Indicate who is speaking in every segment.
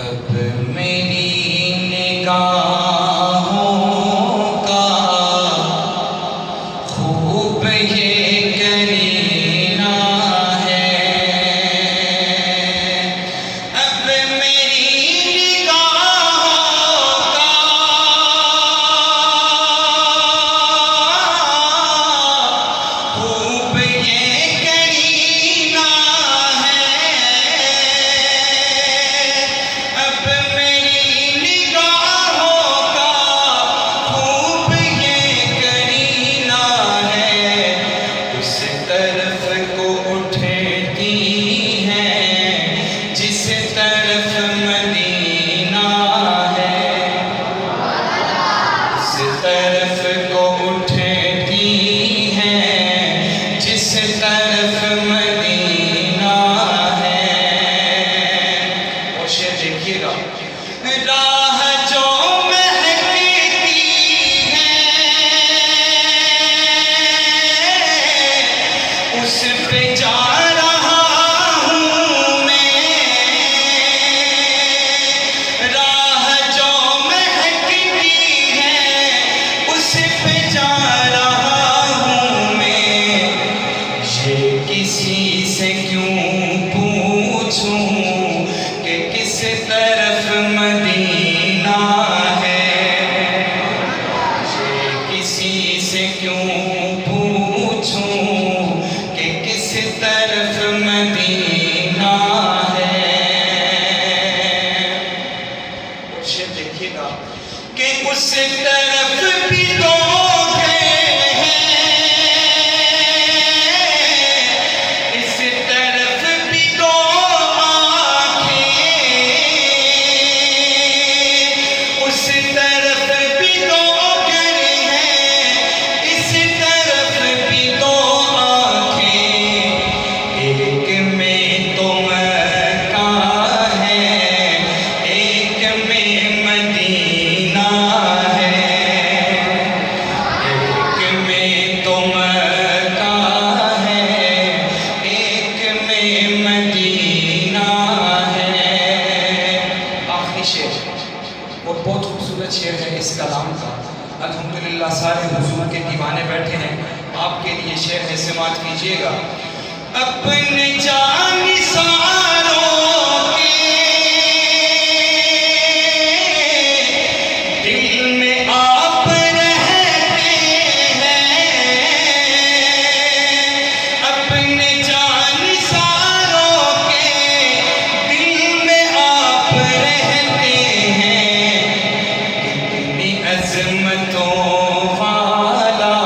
Speaker 1: اب میری نگاہوں کا خوب یہ کرینہ ہے، اب میری نگاہوں کا خوب یہ کرینہ ہے، اب میری نگاہوں کا خوب یہ کرینہ ہے، اس طرف کو اٹھتی ہیں جس طرف مدینہ ہے، اس طرف کو اٹھتی ہیں جس طرف مدینہ ہے۔ اور شعر دیکھیے گا، راہ جو مہکتی ہے اس پہ جا رہا ہوں میں، راہ جو مہکتی ہے اس پہ جا رہا ہوں میں، یہ کسی سے کیوں پوچھوں کہ کس طرف مدینہ ہے، یہ کسی سے کیوں پوچھوں کہ کس طرف مدینہ ہے۔ اور شعر دیکھیے گا کہ اس طرف بھی دو گئے ہیں، اس طرف بھی دو آنکھیں، اس طرف بھی دو گر ہیں، اس طرف بھی دو آنکھیں، ایک میں تو مکہ ہے ایک میں مدینہ ہے، ایک میں تو مکہ ہے ایک میں مدینہ ہے۔ آخری شعر اور بہت خوبصورت شعر ہے اس کلام کا، الحمدللہ سارے حضور کے دیوانے بیٹھے ہیں، آپ کے لیے شعر میں سماعت کیجئے گا۔ اپنے جانثاروں کے دل میں آپ رہتے ہیں، اپنے جانثاروں کے دل میں آپ رہتے ہیں، کتنی عظمتوں والا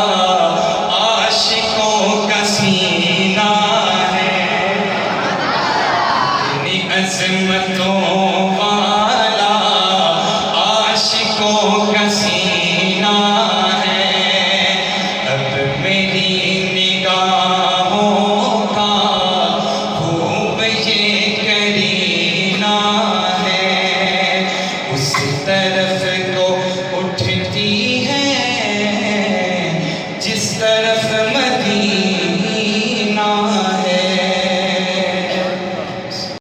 Speaker 1: عاشقوں کا سینہ ہے، کتنی عظمتوں والا عاشقوں کا سینہ ہے، اب میری نگاہوں کا خوب یہ کرینہ ہے، اس طرف